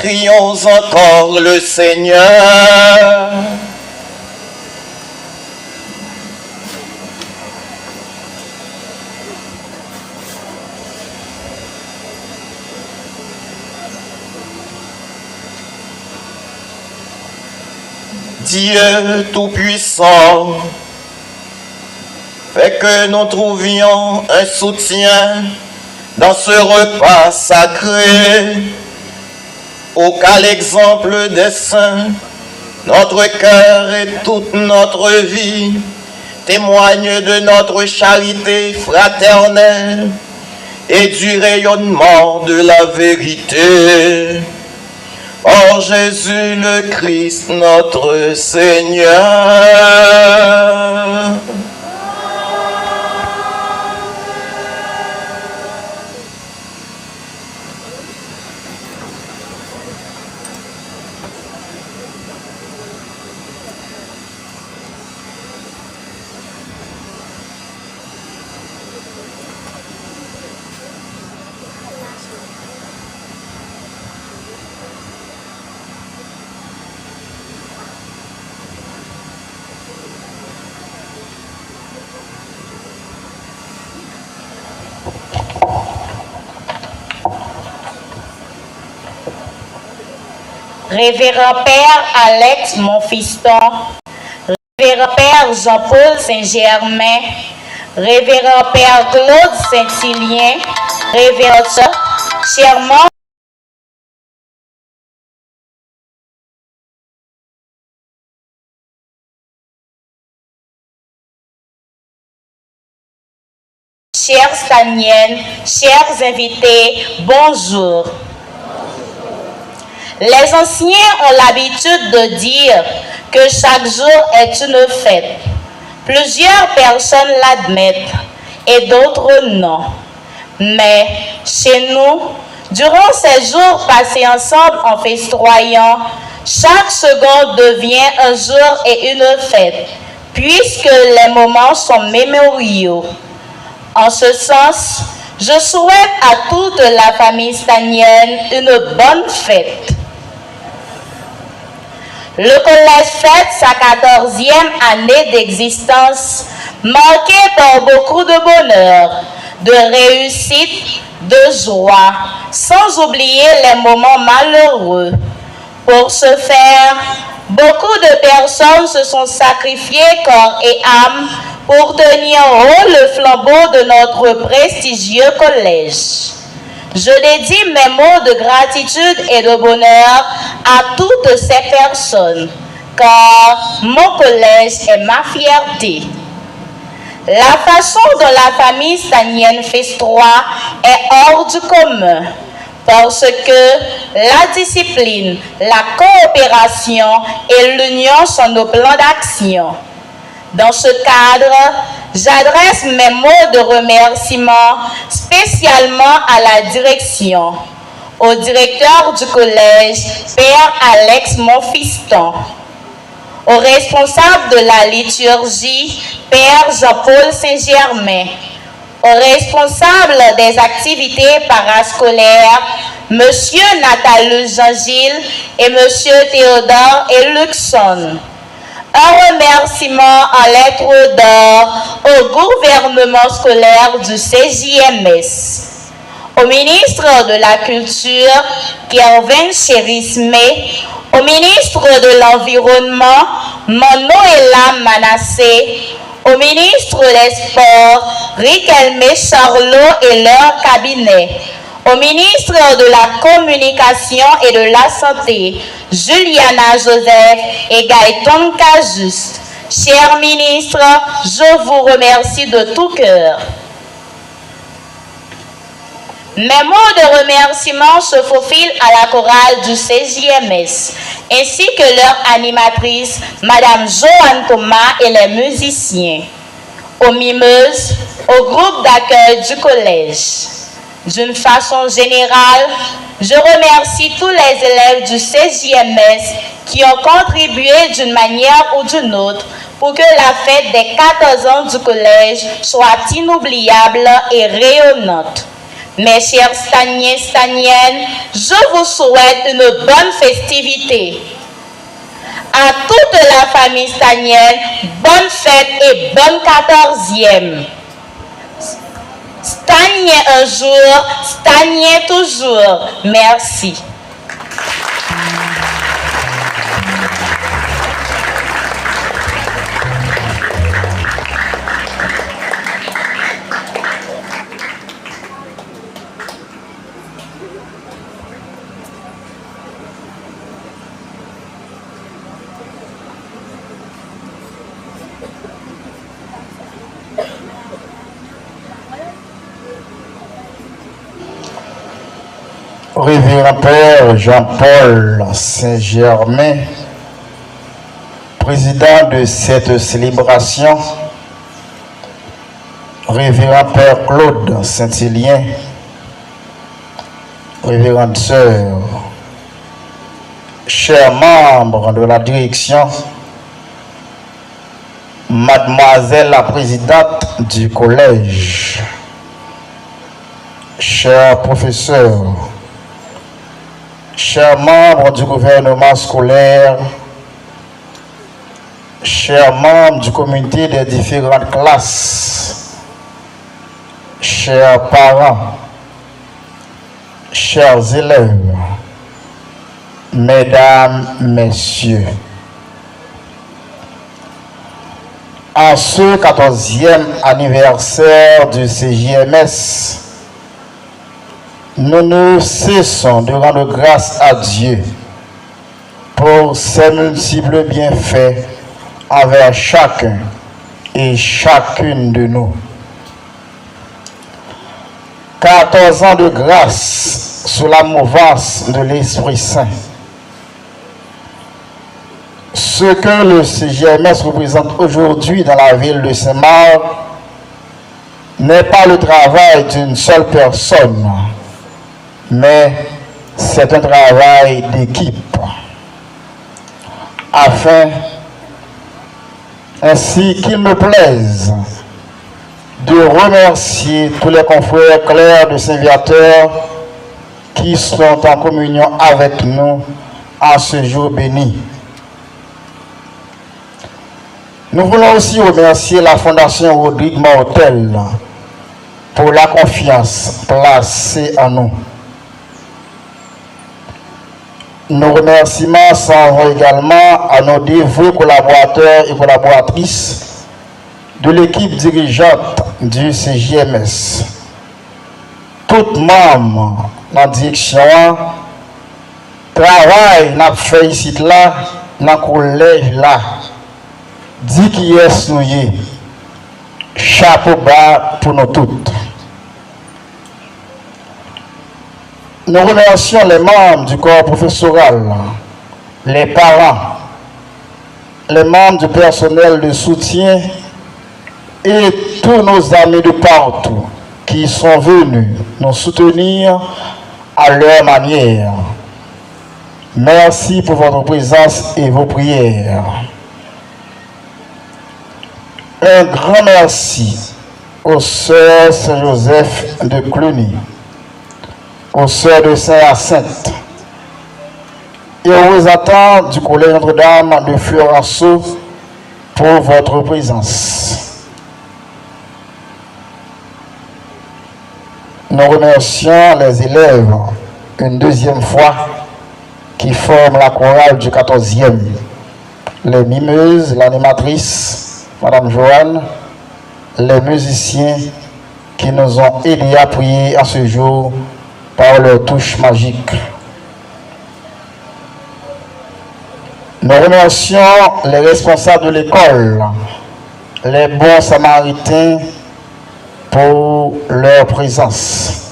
crions encore le Seigneur. Dieu Tout-Puissant, fais que nous trouvions un soutien dans ce repas sacré, auquel exemple des saints, notre cœur et toute notre vie témoignent de notre charité fraternelle et du rayonnement de la vérité. Par Jésus le Christ, notre Seigneur. Révérend Père Alex Monfiston, Révérend Père Jean-Paul Saint-Germain, Révérend Père Claude Saint-Hilien, Révérend chèrement chères Staniennes, chers invités, bonjour. Les anciens ont l'habitude de dire que chaque jour est une fête. Plusieurs personnes l'admettent et d'autres non. Mais chez nous, durant ces jours passés ensemble en festoyant, chaque seconde devient un jour et une fête, puisque les moments sont mémoriaux. En ce sens, je souhaite à toute la famille stanienne une bonne fête. Le collège fête sa 14e année d'existence, marquée par beaucoup de bonheur, de réussite, de joie, sans oublier les moments malheureux. Pour ce faire, beaucoup de personnes se sont sacrifiées corps et âme pour tenir haut le flambeau de notre prestigieux collège. Je dédie mes mots de gratitude et de bonheur à toutes ces personnes, car mon collège est ma fierté. La façon dont la famille stanienne festoie est hors du commun, parce que la discipline, la coopération et l'union sont nos plans d'action. Dans ce cadre, j'adresse mes mots de remerciement spécialement à la direction, au directeur du collège, Père Alex Monfiston, au responsable de la liturgie, Père Jean-Paul Saint-Germain, au responsable des activités parascolaires, Monsieur Nathalie Jean-Gilles et Monsieur Théodore et Luxon. Un remerciement en lettres d'or au gouvernement scolaire du CJMS, au ministre de la Culture, Kervin Chérismé, au ministre de l'Environnement, Manoëla Manassé, au ministre des Sports, Riquelme Charlot et leur cabinet, au ministre de la Communication et de la Santé, Juliana Joseph et Gaëtan Cajuste. Chers ministres, je vous remercie de tout cœur. Mes mots de remerciement se faufilent à la chorale du CJMS, ainsi que leur animatrice, Madame Joanne Thomas et les musiciens, aux mimeuses, au groupe d'accueil du collège. D'une façon générale, je remercie tous les élèves du CJMS qui ont contribué d'une manière ou d'une autre pour que la fête des 14 ans du collège soit inoubliable et rayonnante. Mes chers Staniens, Staniennes, je vous souhaite une bonne festivité. À toute la famille stanienne, bonne fête et bonne 14e. Stanien un jour, Stanien toujours. Merci. Révérend Père Jean-Paul Saint-Germain, président de cette célébration, Révérend Père Claude Saint-Hilien, Révérende Sœur, chers membres de la direction, Mademoiselle la présidente du collège, chers professeurs, chers membres du gouvernement scolaire, chers membres du comité des différentes classes, chers parents, chers élèves, mesdames, messieurs, en ce 14e anniversaire du CJMS, nous ne cessons de rendre grâce à Dieu pour ses multiples bienfaits envers chacun et chacune de nous. 14 ans de grâce sous la mouvance de l'Esprit Saint. Ce que le CJMS représente aujourd'hui dans la ville de Saint-Marc n'est pas le travail d'une seule personne, mais c'est un travail d'équipe, afin, ainsi qu'il me plaise, de remercier tous les confrères clercs de Saint-Viateur qui sont en communion avec nous en ce jour béni. Nous voulons aussi remercier la Fondation Rodrigue Mortel pour la confiance placée en nous. Nos remerciements s'en également à nos dévoués collaborateurs et collaboratrices de l'équipe dirigeante du CJMS. Toutes membres dans la direction travail n'a fait ici là, dans le collège là. Dit qui est noué. Chapeau bas pour nous toutes. Nous remercions les membres du corps professoral, les parents, les membres du personnel de soutien et tous nos amis de partout qui sont venus nous soutenir à leur manière. Merci pour votre présence et vos prières. Un grand merci aux sœurs Saint-Joseph de Cluny, aux sœurs de Saint-Hyacinthe et aux représentants du collège Notre-Dame de Florenceau pour votre présence. Nous remercions les élèves une deuxième fois qui forment la chorale du 14e, les mimeuses, l'animatrice, Madame Joanne, les musiciens qui nous ont aidés à prier en ce jour par leur touche magique. Nous remercions les responsables de l'école, les bons samaritains pour leur présence.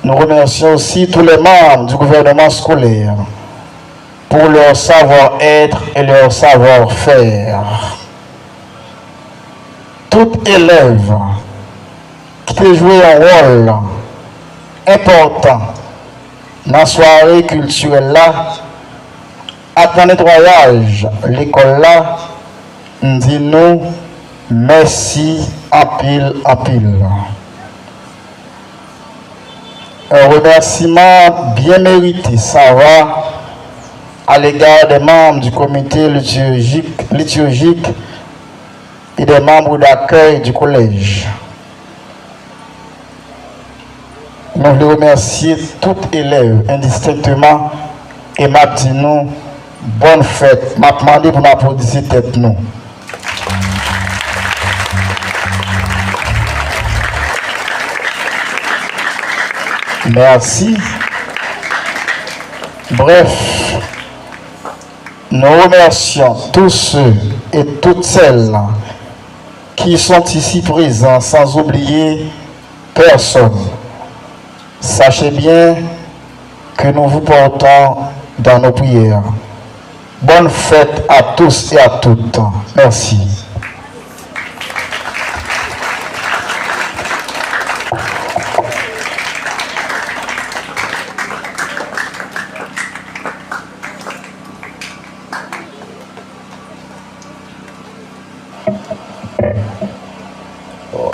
Nous remercions aussi tous les membres du gouvernement scolaire pour leur savoir-être et leur savoir-faire. Tout élève qui a joué un rôle important dans la soirée culturelle là, à le nettoyage, l'école là, dit nous Merci en pile, en pile. Un remerciement bien mérité, ça va, à l'égard des membres du comité liturgique et des membres d'accueil du collège. Nous voulons remercier tout élève indistinctement et maintenant, bonne fête. Je demande pour m'applaudir tête nous. Merci. Bref, nous remercions tous ceux et toutes celles qui sont ici présents, sans oublier personne. Sachez bien que nous vous portons dans nos prières. Bonne fête à tous et à toutes. Merci.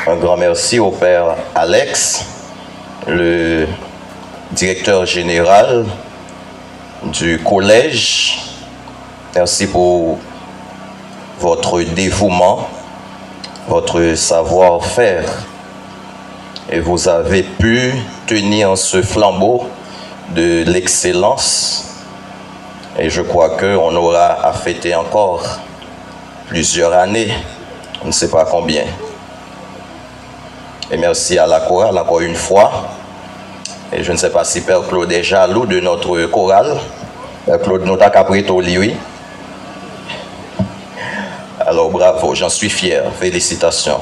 Un grand merci au Père Alex, le directeur général du collège. Merci pour votre dévouement, votre savoir-faire. Et vous avez pu tenir ce flambeau de l'excellence. Et je crois qu'on aura à fêter encore plusieurs années, on ne sait pas combien. Et merci à la chorale encore une fois. Et je ne sais pas si Père Claude est jaloux de notre chorale. Père Claude nous a capté au lit, oui. Alors bravo, j'en suis fier. Félicitations.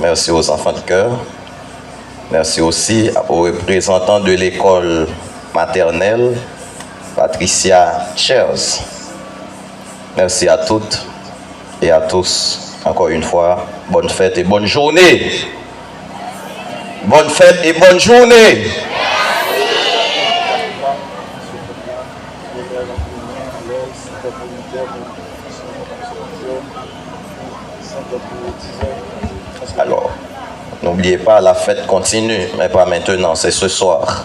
Merci aux enfants de cœur. Merci aussi aux représentants de l'école maternelle, Patricia Chers. Merci à toutes et à tous. Encore une fois, bonne fête et bonne journée. Bonne fête et bonne journée. Alors, n'oubliez pas, la fête continue, mais pas maintenant, c'est ce soir.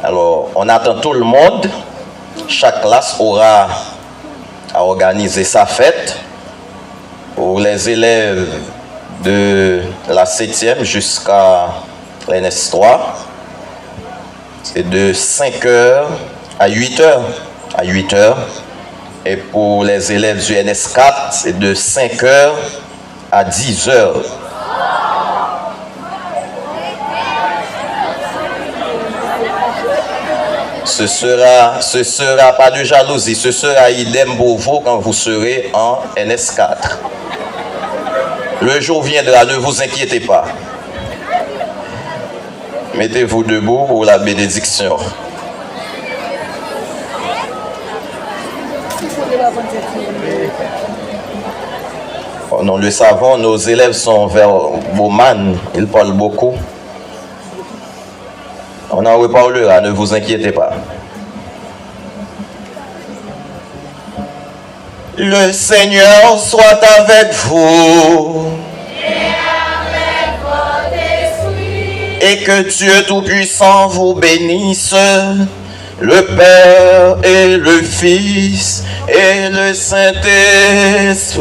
Alors, on attend tout le monde. Chaque classe aura à organiser sa fête. Pour les élèves de la 7e jusqu'à l'NS3, c'est de 5h à 8h. À 8h. Et pour les élèves du NS4, c'est de 5h à 10h. Ce sera pas de jalousie, ce sera idem pour vous quand vous serez en NS4. Le jour viendra, ne vous inquiétez pas. Mettez-vous debout pour la bénédiction. Oh, nous le savons, nos élèves sont verbomanes, ils parlent beaucoup. On en reparlera, ne vous inquiétez pas. Le Seigneur soit avec vous. Et que Dieu Tout-Puissant vous bénisse, le Père et le Fils et le Saint-Esprit.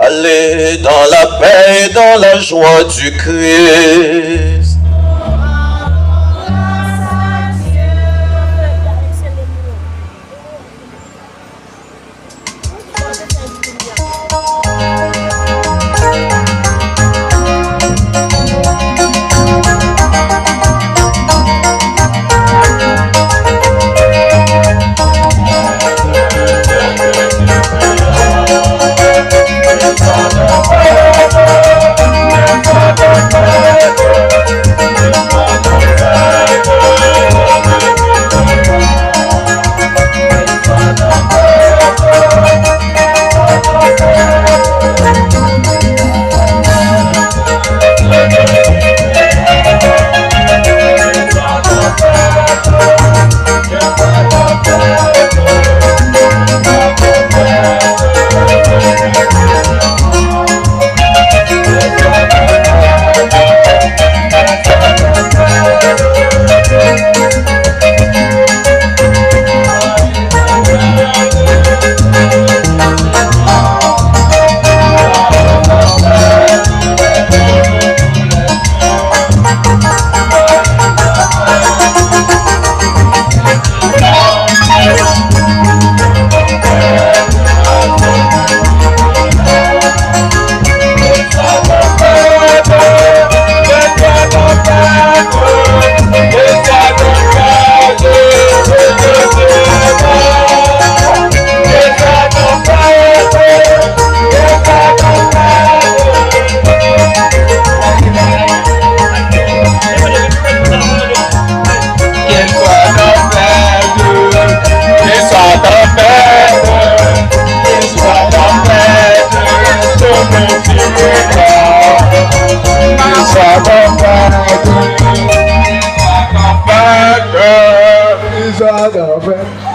Allez dans la paix et dans la joie du Christ. Thank you. grand frère.